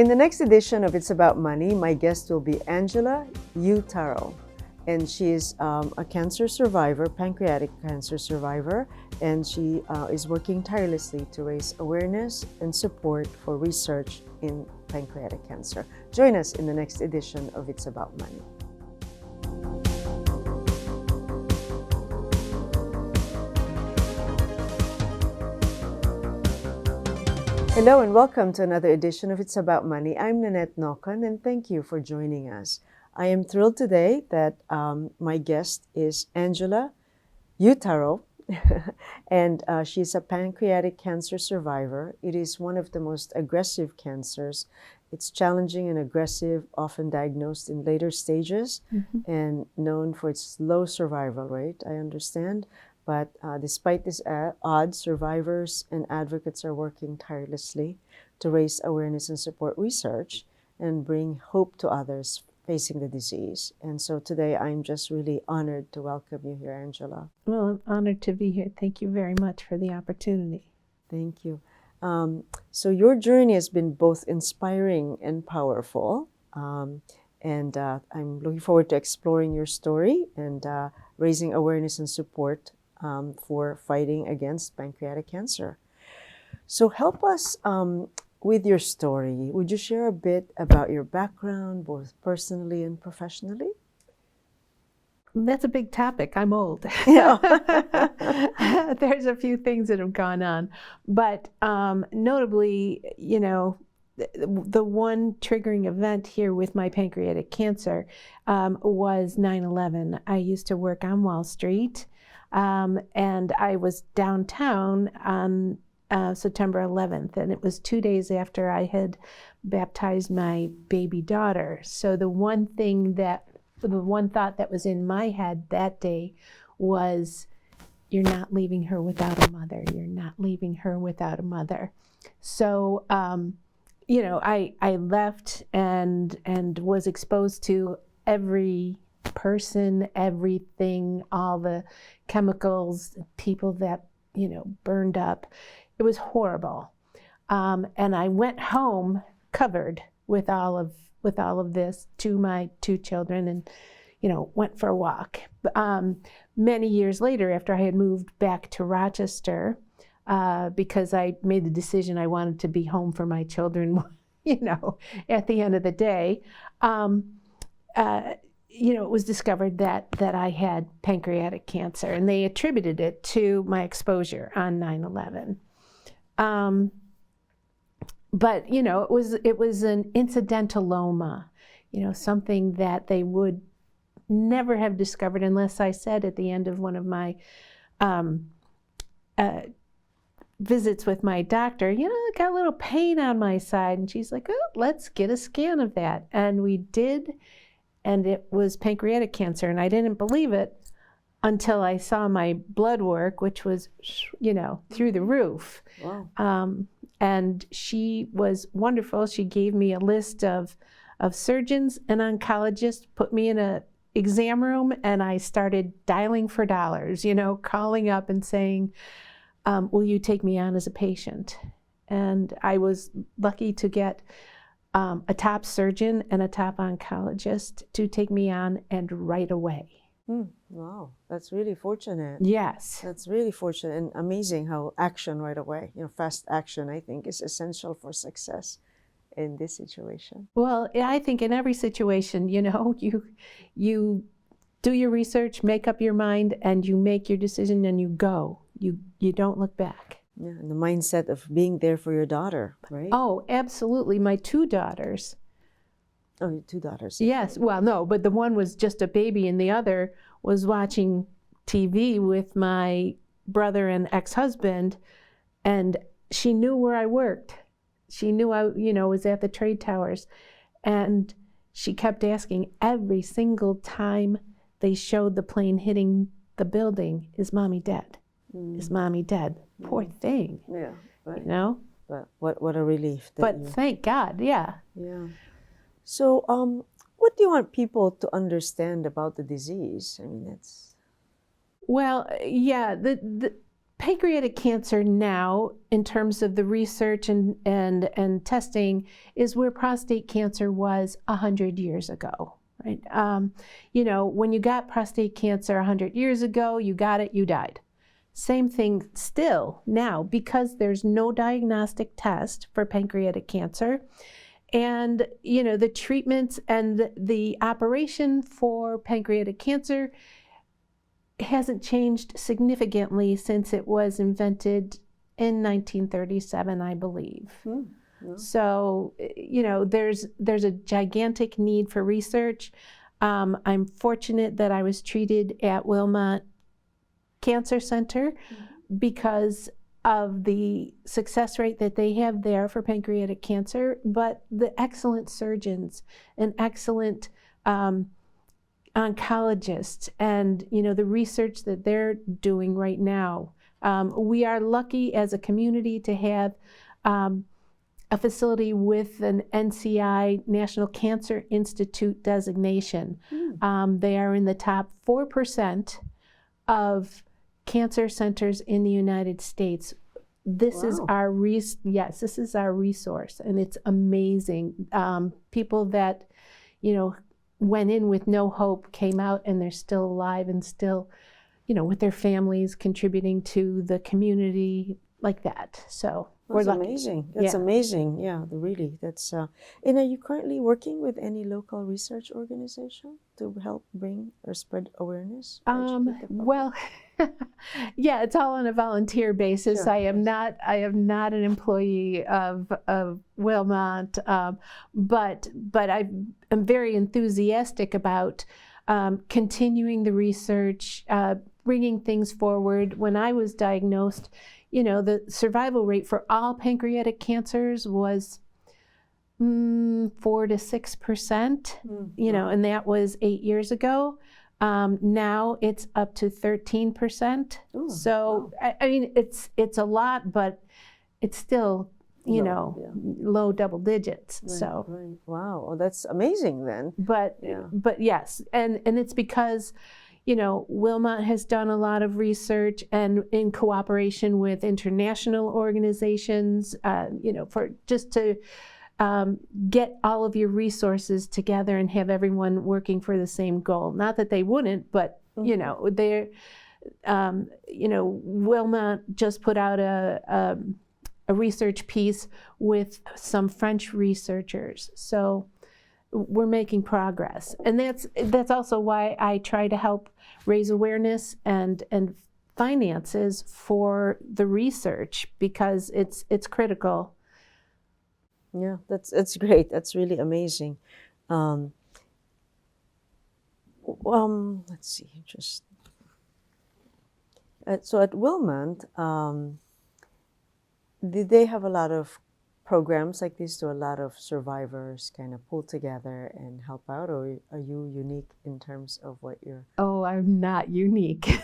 In the next edition of It's About Money, my guest will be Angela Uttaro. And she is a cancer survivor, pancreatic cancer survivor, and she is working tirelessly to raise awareness and support for research in pancreatic cancer. Join us in the next edition of It's About Money. Hello and welcome to another edition of It's About Money. I'm Nannette Nocon and thank you for joining us. I am thrilled today that my guest is Angela Uttaro, and she's a pancreatic cancer survivor. It is one of the most aggressive cancers. It's challenging and aggressive, often diagnosed in later stages, and known for its low survival rate, I understand. But despite this odds, survivors and advocates are working tirelessly to raise awareness and support research and bring hope to others facing the disease. And so today I'm just really honored to welcome you here, Angela. Well, I'm honored to be here. Thank you very much for the opportunity. Thank you. So your journey has been both inspiring and powerful. And I'm looking forward to exploring your story and raising awareness and support for fighting against pancreatic cancer. So help us with your story. Would you share a bit about your background, both personally and professionally? That's a big topic. I'm old. Yeah. There's a few things that have gone on. But notably, you know, the one triggering event here with my pancreatic cancer was 9/11. I used to work on Wall Street. And I was downtown on September 11th, and it was 2 days after I had baptized my baby daughter. So the one thought that was in my head that day was, you're not leaving her without a mother. You're not leaving her without a mother. So, you know, I left and was exposed to every person, everything, all the chemicals, people that, you know, burned up. It was horrible. And I went home covered with all of this to my two children and, you know, went for a walk. Many years later, after I had moved back to Rochester, because I made the decision I wanted to be home for my children, you know, at the end of the day, you know, it was discovered that I had pancreatic cancer, and they attributed it to my exposure on 9/11. But you know, it was an incidentaloma, you know, something that they would never have discovered unless I said at the end of one of my visits with my doctor, you know, I got a little pain on my side, and she's like, "Oh, let's get a scan of that," and we did. And it was pancreatic cancer, and I didn't believe it until I saw my blood work, which was, you know, through the roof. Wow. And she was wonderful. She gave me a list of surgeons and oncologists, put me in a exam room, and I started dialing for dollars, you know, calling up and saying, will you take me on as a patient? And I was lucky to get a top surgeon and a top oncologist to take me on, and right away. Wow, that's really fortunate. Yes. That's really fortunate and amazing how action right away, you know, fast action, I think, is essential for success in this situation. Well, I think in every situation, you know, you do your research, make up your mind, and you make your decision, and you go. You don't look back. Yeah, and the mindset of being there for your daughter, right? Oh, absolutely. My two daughters. Oh, your two daughters. Yes. Well, no, but the one was just a baby, and the other was watching TV with my brother and ex-husband, and she knew where I worked. She knew I, you know, was at the trade towers, and she kept asking every single time they showed the plane hitting the building, "Is Mommy dead? Is Mommy dead?" Poor thing. Yeah. Right. You know? But what a relief. But thank God, yeah. Yeah. So, what do you want people to understand about the disease? I mean, it's... Well, yeah, pancreatic cancer now, in terms of the research and testing, is where prostate cancer was 100 years ago, right? You know, when you got prostate cancer 100 years ago, you got it, you died. Same thing still now, because there's no diagnostic test for pancreatic cancer. And, you know, the treatments and the operation for pancreatic cancer hasn't changed significantly since it was invented in 1937, I believe. Yeah. So, you know, there's a gigantic need for research. I'm fortunate that I was treated at Wilmot Cancer Center because of the success rate that they have there for pancreatic cancer, but the excellent surgeons and excellent oncologists, and you know, the research that they're doing right now. We are lucky as a community to have a facility with an NCI, National Cancer Institute designation. They are in the top 4% of cancer centers in the United States. This is our this is our resource, and it's amazing. People that, you know, went in with no hope came out, and they're still alive and still, you know, with their families, contributing to the community like that. So that's amazing. That's amazing. Yeah, really. That's. And are you currently working with any local research organization to help bring or spread awareness? Well, yeah, it's all on a volunteer basis. Sure. I am not an employee of Wilmot, but I'm very enthusiastic about continuing the research, bringing things forward. When I was diagnosed, you know, the survival rate for all pancreatic cancers was 4 to 6%, you know, and that was 8 years ago. Now it's up to 13%. Ooh, so, wow. I mean, it's a lot, but it's still, you know, low double digits. Right, so, right. Wow, well, that's amazing then. But yes, and it's because, you know, Wilmot has done a lot of research, and in cooperation with international organizations, you know, for just to get all of your resources together and have everyone working for the same goal. Not that they wouldn't, but you know, they're, you know, Wilmot just put out a research piece with some French researchers. So we're making progress, and that's also why I try to help raise awareness and finances for the research, because it's critical. Yeah, it's great. That's really amazing. Let's see, just so at Wilmot, did they have a lot of programs like this to a lot of survivors kind of pull together and help out, or are you unique in terms of what you're? Oh, I'm not unique.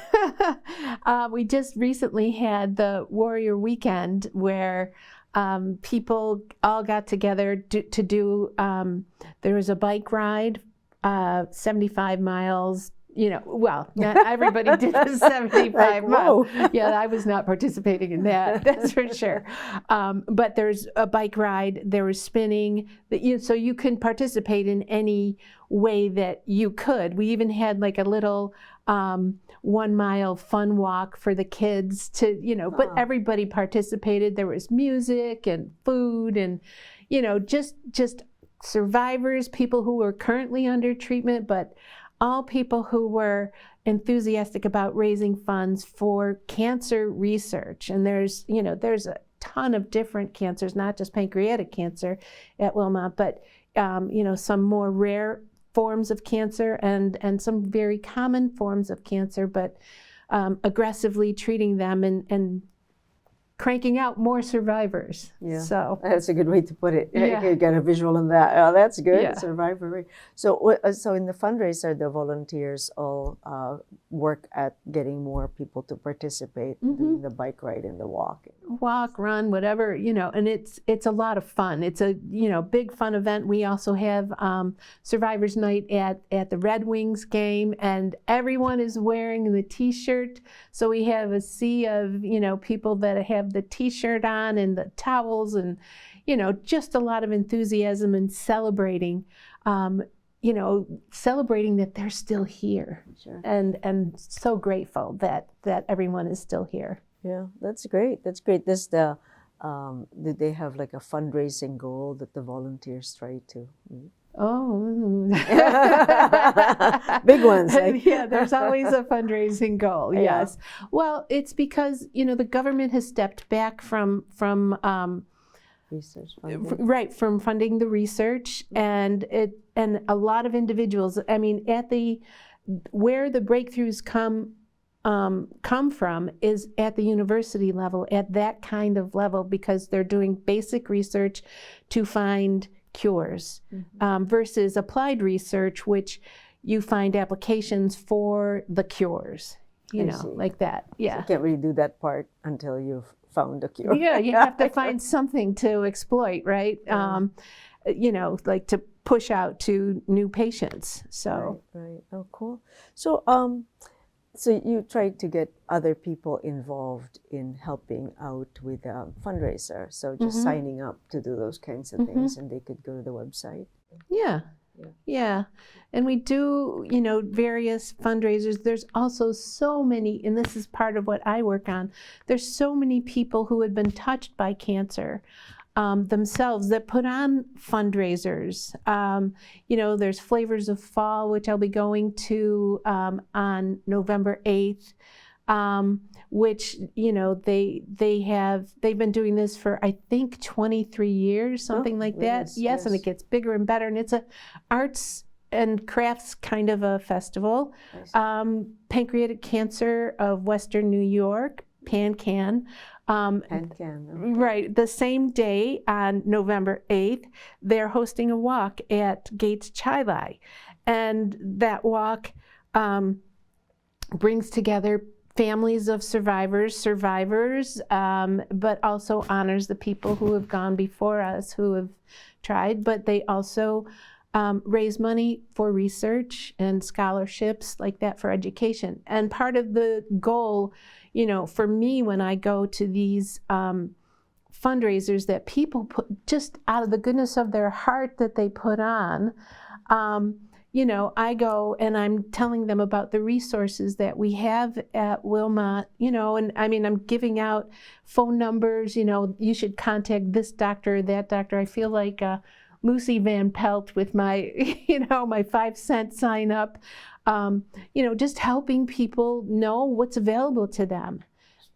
We just recently had the Warrior Weekend where people all got together to do, there was a bike ride, 75 miles. You know, well, not everybody did the 75 miles. Yeah, I was not participating in that, that's for sure. But there's a bike ride, there was spinning, so you can participate in any way that you could. We even had like a little 1 mile fun walk for the kids to, you know, but everybody participated. There was music and food and, you know, just survivors, people who were currently under treatment, but all people who were enthusiastic about raising funds for cancer research. And there's, you know, there's a ton of different cancers, not just pancreatic cancer at Wilmot, but, you know, some more rare forms of cancer and some very common forms of cancer, but aggressively treating them and cranking out more survivors. Yeah, So that's a good way to put it. Yeah. You got a visual on that. Oh, that's good. Yeah. Survivor rate. So, so in the fundraiser, the volunteers all work at getting more people to participate in the bike ride and the walk. walk, run, whatever, and it's a lot of fun. It's a big fun event. We also have Survivors Night at the Red Wings game, and everyone is wearing the T-shirt. So we have a sea of people that have the T-shirt on and the towels, and just a lot of enthusiasm and celebrating. Celebrating that they're still here. Sure. And so grateful that everyone is still here. Yeah, that's great. That's great. This did they have like a fundraising goal that the volunteers try to meet? Oh, big ones. Yeah, there's always a fundraising goal. Yeah. Yes. Well, it's because the government has stepped back from Research funding. right, from funding the research, and a lot of individuals. I mean, where the breakthroughs come from is at the university level, at that kind of level, because they're doing basic research to find cures, versus applied research, which you find applications for the cures, like that. Yeah. So you can't really do that part until you've found a cure. Yeah, you have to find something to exploit, right? Yeah. Like to push out to new patients. So Right. Oh, cool. So so you try to get other people involved in helping out with a fundraiser. So just signing up to do those kinds of things, and they could go to the website. Yeah. And we do, various fundraisers. There's also so many, and this is part of what I work on, there's so many people who had been touched by cancer themselves that put on fundraisers. There's Flavors of Fall, which I'll be going to on November 8th. Which they've been doing this for I think 23 years, something like that. Yes, and it gets bigger and better, and it's a arts and crafts kind of a festival. Pancreatic Cancer of Western New York, PanCan. Right, the same day on November 8th, they're hosting a walk at Gates Chili, and that walk brings together families of survivors, but also honors the people who have gone before us, who have tried, but they also raise money for research and scholarships like that for education. And part of the goal, for me when I go to these fundraisers that people put just out of the goodness of their heart that they put on, I go and I'm telling them about the resources that we have at Wilmot, and I mean, I'm giving out phone numbers, you should contact this doctor, that doctor. I feel like Lucy Van Pelt with my, my 5-cent sign up, just helping people know what's available to them.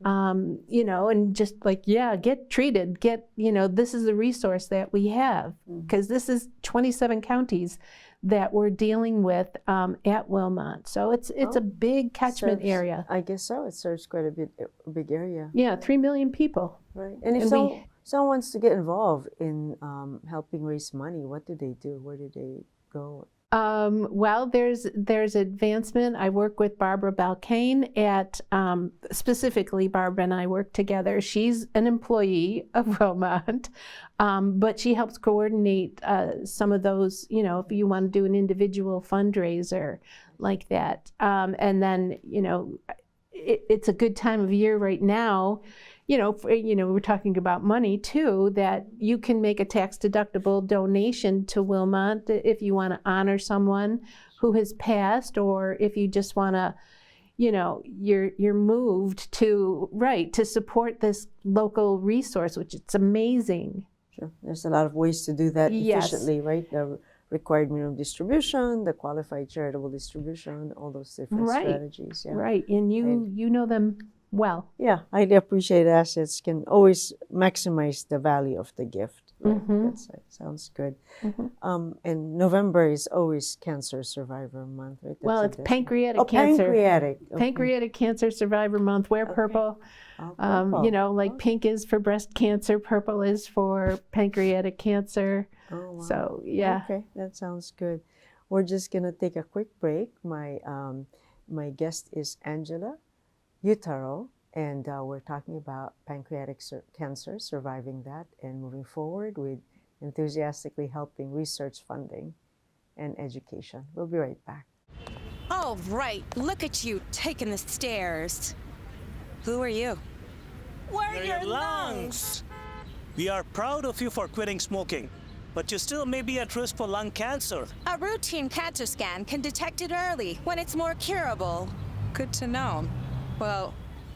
And just like, get treated, this is the resource that we have, because this is 27 counties that we're dealing with at Wilmot. So it's a big catchment area. I guess so. It serves quite a big area. Yeah, 3 million people. Right. And if someone wants to get involved in helping raise money, what do they do? Where do they go? Well, there's advancement. I work with Barbara Balkane at, specifically Barbara and I work together. She's an employee of Wilmot, but she helps coordinate some of those, if you want to do an individual fundraiser like that. And then, it's a good time of year right now. We're talking about money too, that you can make a tax-deductible donation to Wilmot if you want to honor someone who has passed, or if you just want to, you're moved to support this local resource, which it's amazing. Sure. There's a lot of ways to do that efficiently, right? The required minimum distribution, the qualified charitable distribution, all those different strategies. Yeah. Right, and you know them well. Yeah, highly appreciated assets can always maximize the value of the gift. Right. Mm-hmm. That sounds good. Mm-hmm. And November is always Cancer Survivor Month, right? Well, That's it's pancreatic Oh, cancer. pancreatic. Okay. Pancreatic Cancer Survivor Month. Wear Okay. purple. Oh, purple. You know, like Okay. pink is for breast cancer, purple is for pancreatic cancer. Oh, wow. So, yeah. Okay, that sounds good. We're just gonna take a quick break. My guest is Angela Uttaro, and we're talking about pancreatic cancer, surviving that, and moving forward with enthusiastically helping research funding and education. We'll be right back. All right, look at you taking the stairs. Who are you? We're your lungs. We are proud of you for quitting smoking, but you still may be at risk for lung cancer. A routine cancer scan can detect it early when it's more curable. Good to know. Well,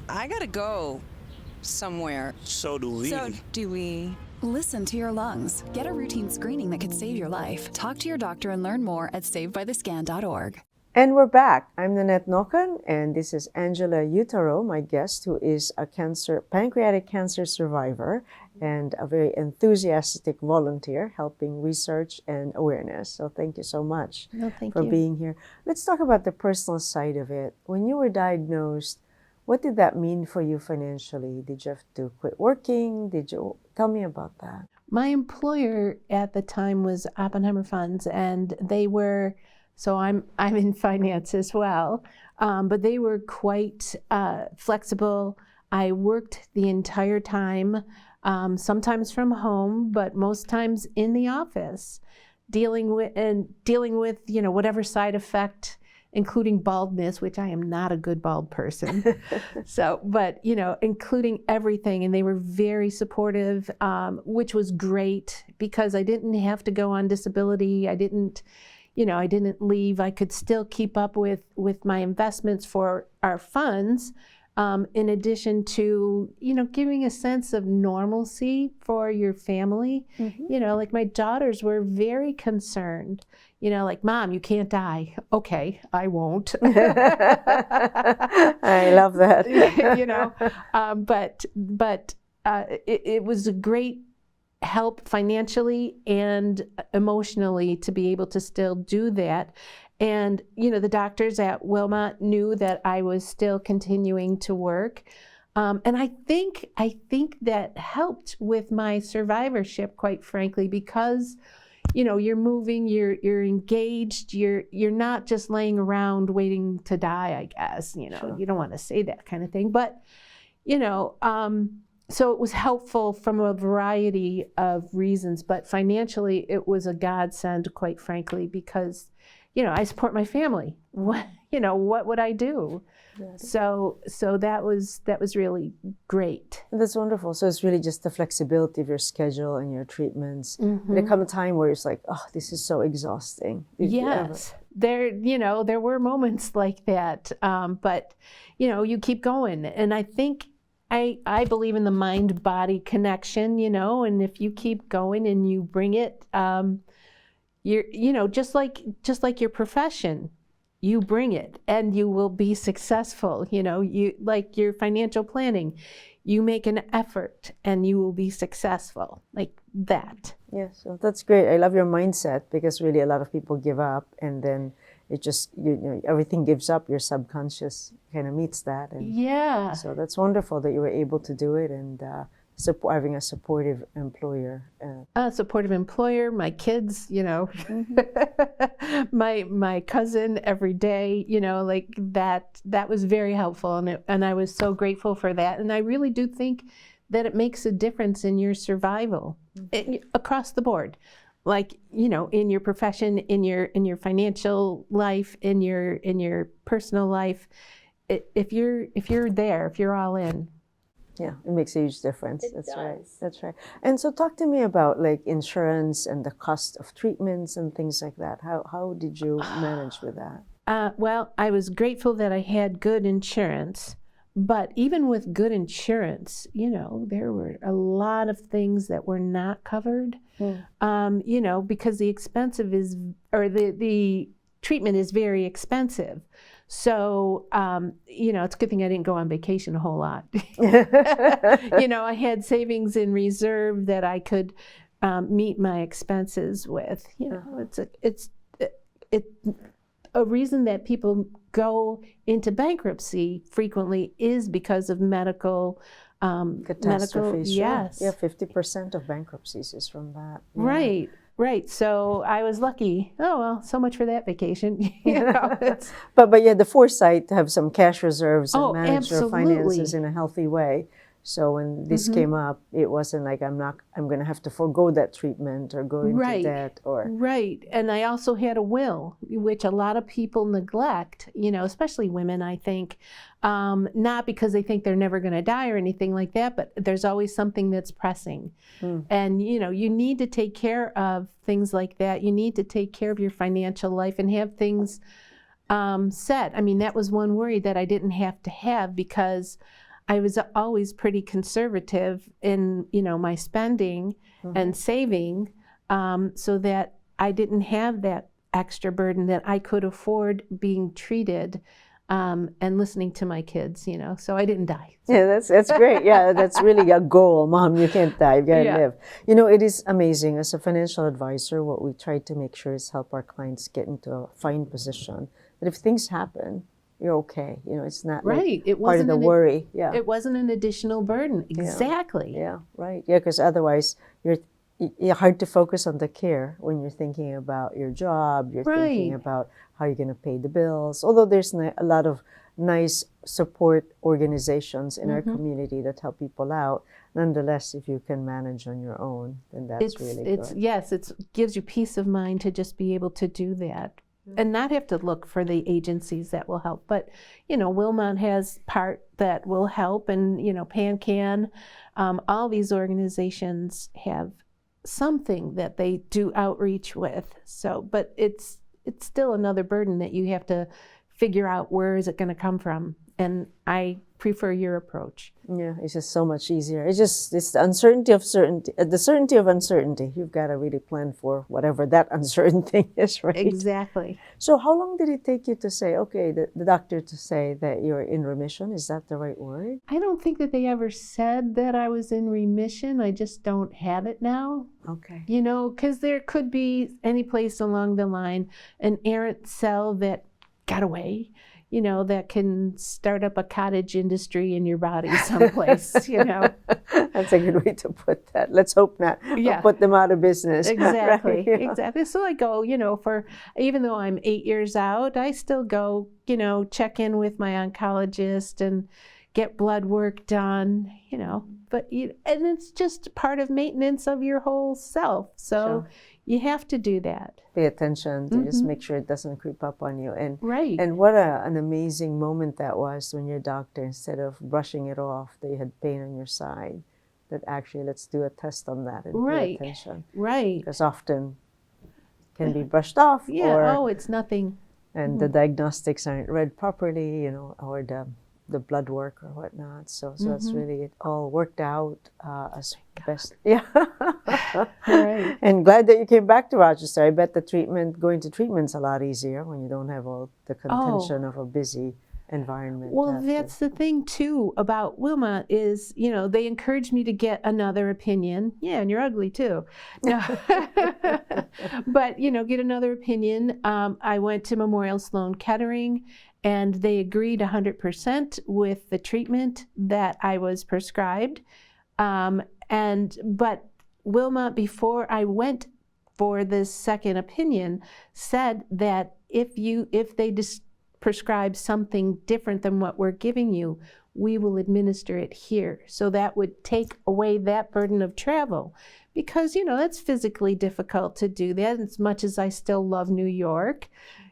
I gotta go somewhere. So do we. So do we. Listen to your lungs. Get a routine screening that could save your life. Talk to your doctor and learn more at savedbythescan.org. And we're back. I'm Nannette Nocon, and this is Angela Uttaro, my guest, who is a pancreatic cancer survivor and a very enthusiastic volunteer helping research and awareness. So thank you so much for being here. Let's talk about the personal side of it. When you were diagnosed, what did that mean for you financially? Did you have to quit working? Tell me about that. My employer at the time was Oppenheimer Funds, and they were, so I'm in finance as well, but they were quite flexible. I worked the entire time, sometimes from home, but most times in the office, dealing with whatever side effect, including baldness, which I am not a good bald person. But including everything, and they were very supportive, which was great because I didn't have to go on disability. I didn't leave. I could still keep up with my investments for our funds, in addition to, giving a sense of normalcy for your family. Mm-hmm. Like my daughters were very concerned, like, Mom, you can't die. Okay, I won't. I love that. But it was a great help financially and emotionally to be able to still do that. And, the doctors at Wilmot knew that I was still continuing to work. And I think that helped with my survivorship, quite frankly, because, you're moving, you're engaged, you're not just laying around waiting to die, I guess, Sure. You don't want to say that kind of thing. But, so it was helpful from a variety of reasons, but financially it was a godsend, quite frankly, because, I support my family. What would I do? Yes. So that was really great. That's wonderful. So it's really just the flexibility of your schedule and your treatments. Mm-hmm. There come a time where it's like, oh, this is so exhausting. Yes, there were moments like that, but you keep going, and I think. I believe in the mind-body connection, and if you keep going and you bring it, you're, just like your profession, you bring it and you will be successful. You like your financial planning, you make an effort and you will be successful, like that. Yes, so that's great. I love your mindset because really a lot of people give up and then it just, everything gives up. Your subconscious kind of meets that. And yeah. So that's wonderful that you were able to do it and having a supportive employer. Supportive employer, my kids, Mm-hmm. my cousin every day, like that was very helpful. And I was so grateful for that. And I really do think that it makes a difference in your survival across the board. Like, in your profession, in your financial life, in your personal life, if you're there, if you're all in. Yeah, it makes a huge difference. It does. Right. That's right. And so talk to me about like insurance and the cost of treatments and things like that. How did you manage with that? Well, I was grateful that I had good insurance. But even with good insurance, there were a lot of things that were not covered, because the treatment is very expensive. So, it's a good thing I didn't go on vacation a whole lot. I had savings in reserve that I could meet my expenses with. You know, it's a reason that people go into bankruptcy frequently is because of medical Catastrophes, sure. yes. Yeah, 50% of bankruptcies is from that. Yeah. Right, right. So I was lucky. Oh, well, so much for that vacation. You know, But yeah, the foresight to have some cash reserves and manage your absolutely. finances in a healthy way. So when this came up, it wasn't like I'm going to have to forego that treatment or go into debt or. Right. And I also had a will, which a lot of people neglect, you know, especially women, I think, not because they think they're never going to die or anything like that, but there's always something that's pressing. And, you know, you need to take care of things like that. You need to take care of your financial life and have things set. I mean, that was one worry that I didn't have to have because I was always pretty conservative in, you know, my spending and saving, so that I didn't have that extra burden, that I could afford being treated and listening to my kids, you know, so I didn't die. Yeah, that's great. Yeah, that's really a goal, Mom. You can't die. You gotta live. You know, it is amazing. As a financial advisor, what we try to make sure is help our clients get into a fine position that if things happen, you're okay. You know, it's not like It part of wasn't the worry. Yeah. It wasn't an additional burden. Exactly. Yeah, right. Yeah, because otherwise you're hard to focus on the care when you're thinking about your job, you're thinking about how you're going to pay the bills. Although there's a lot of nice support organizations in our community that help people out, nonetheless, if you can manage on your own, then that's really good. Yes, it gives you peace of mind to just be able to do that. And not have to look for the agencies that will help. But, you know, Wilmot has part that will help, and, you know, PanCan, all these organizations have something that they do outreach with. So, but it's still another burden that you have to figure out where is it going to come from. And I prefer your approach. Yeah, it's just so much easier. It's the uncertainty of certainty, the certainty of uncertainty. You've got to really plan for whatever that uncertain thing is, right? Exactly. So how long did it take you to say, okay, the doctor to say that you're in remission? Is that the right word? I don't think that they ever said that I was in remission. I just don't have it now. Okay. You know, because there could be any place along the line an errant cell that got away, you know, that can start up a cottage industry in your body someplace, you know. That's a good way to put that. Let's hope not. Yeah. We'll put them out of business. Exactly, Right? exactly. So I go, you know, even though I'm 8 years out, I still go, you know, check in with my oncologist and get blood work done, you know. But and it's just part of maintenance of your whole self. So you have to do that. Pay attention to just make sure it doesn't creep up on you. And And what an amazing moment that was when your doctor, instead of brushing it off, that you had pain on your side, that actually let's do a test on that and pay attention. Because often it can be brushed off. Or, it's nothing. And the diagnostics aren't read properly, you know, or the blood work or whatnot. So it's really, it all worked out as best. Yeah. Right. And glad that you came back to Rochester. I bet going to treatment's a lot easier when you don't have all the contention of a busy environment. Well, that's the thing too about Wilmot is, you know, they encourage me to get another opinion. Yeah, and you're ugly too. No. But, you know, get another opinion. I went to Memorial Sloan Kettering, and they agreed 100% with the treatment that I was prescribed. But Wilmot, before I went for this second opinion, said that if they prescribe something different than what we're giving you, we will administer it here. So that would take away that burden of travel, because, you know, that's physically difficult to do that. As much as I still love New York,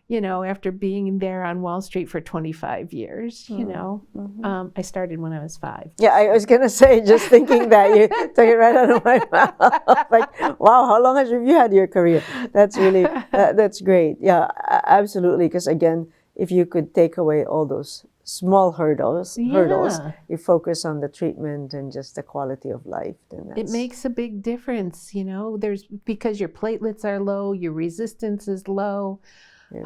you know, after being there on Wall Street for 25 years, you know, I started when I was 5. Yeah, I was going to say, just thinking that, you took it right out of my mouth. Like, wow, how long have you had your career? That's really, that's great. Yeah, absolutely. Because again, if you could take away all those small hurdles, you focus on the treatment and just the quality of life. Then it makes a big difference, you know, because your platelets are low, your resistance is low. You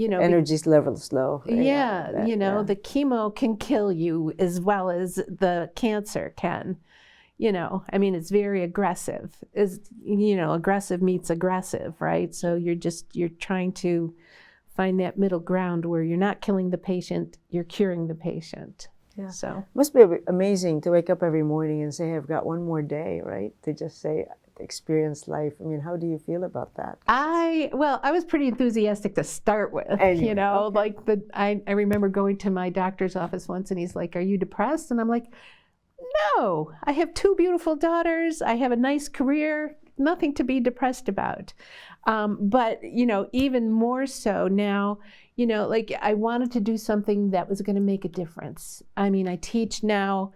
know, energy levels low. The chemo can kill you as well as the cancer can. I mean, it's very aggressive. Aggressive meets aggressive, right? So you're trying to find that middle ground where you're not killing the patient, you're curing the patient. Yeah. So must be amazing to wake up every morning and say, I've got one more day, right? To just say, experience life. I mean, how do you feel about that? I was pretty enthusiastic to start with, Anyway, okay. I remember going to my doctor's office once and he's like, are you depressed? And I'm like, no, I have 2 beautiful daughters. I have a nice career, nothing to be depressed about. But, even more so now, I wanted to do something that was going to make a difference. I mean, I teach now,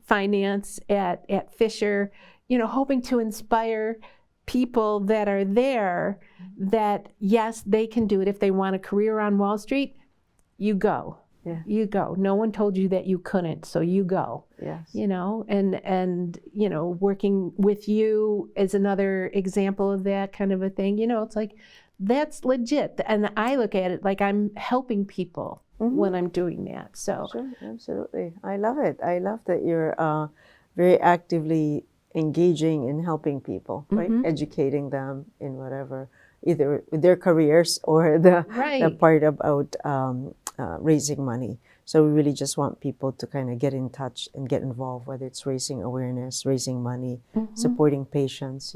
finance at Fisher, hoping to inspire people that are there that, yes, they can do it. If they want a career on Wall Street, you go. Yeah. You go. No one told you that you couldn't, so you go. Yes. And working with you is another example of that kind of a thing. It's like, that's legit. And I look at it like I'm helping people when I'm doing that. So sure, absolutely. I love it. I love that you're very actively engaging in helping people, right? Educating them in whatever, either with their careers or the part about raising money. So we really just want people to kind of get in touch and get involved, whether it's raising awareness, raising money, supporting patients,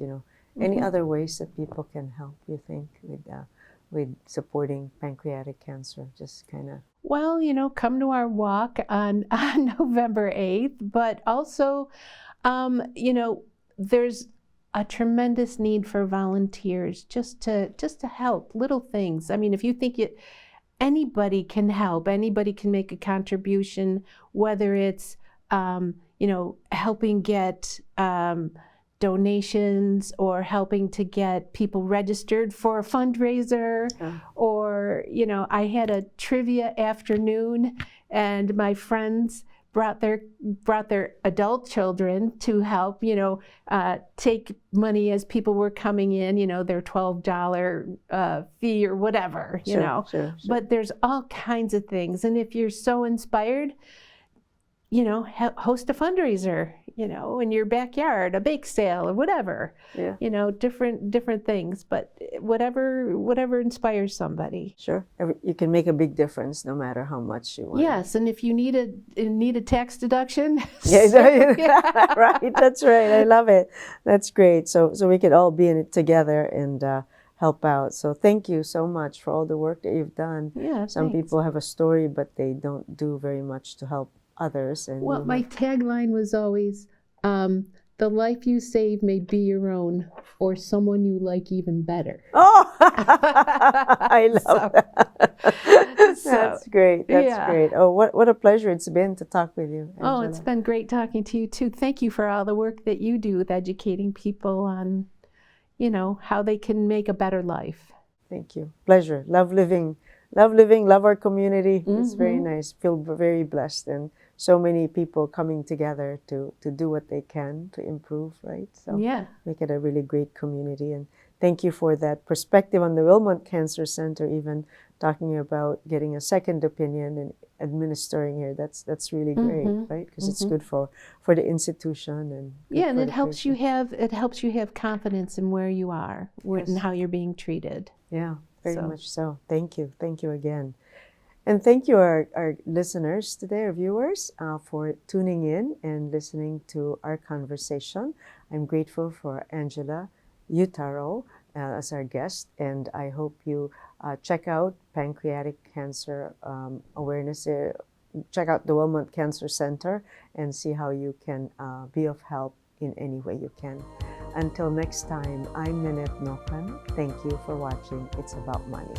Any other ways that people can help, you think, with supporting pancreatic cancer? Just kind of. Well, come to our walk on November 8th, but also, there's a tremendous need for volunteers just to help, little things. I mean, if you think anybody can help, anybody can make a contribution, whether it's, helping get donations or helping to get people registered for a fundraiser, or, I had a trivia afternoon and my friends brought their adult children to help, take money as people were coming in, their $12 fee or whatever, Sure. But there's all kinds of things. And if you're so inspired, host a fundraiser, in your backyard, a bake sale or whatever, different things, but whatever inspires somebody. Sure. You can make a big difference no matter how much you want. Yes, and if you need a tax deduction. Right. That's right. I love it. That's great. So we could all be in it together and help out. So thank you so much for all the work that you've done. Yeah, Some thanks. people have a story, but they don't do very much to help others. And well, my tagline was always, the life you save may be your own or someone you like even better. Oh, I love that. That's great. That's great. Oh, what a pleasure it's been to talk with you, Angela. Oh, it's been great talking to you too. Thank you for all the work that you do with educating people on, how they can make a better life. Thank you. Pleasure. Love living, love our community. It's very nice. Feel very blessed, and so many people coming together to do what they can to improve, right? So make it a really great community. And thank you for that perspective on the Wilmot Cancer Center, even talking about getting a second opinion and administering here. That's really great, right? Because it's good for the institution and and it helps you have confidence in where you are and how you're being treated. Yeah, very much so. Thank you again. And thank you, our listeners today, our viewers, for tuning in and listening to our conversation. I'm grateful for Angela Uttaro as our guest, and I hope you check out Pancreatic Cancer Awareness. Check out the Wilmot Cancer Center and see how you can be of help in any way you can. Until next time, I'm Nannette Nocon. Thank you for watching It's About Money.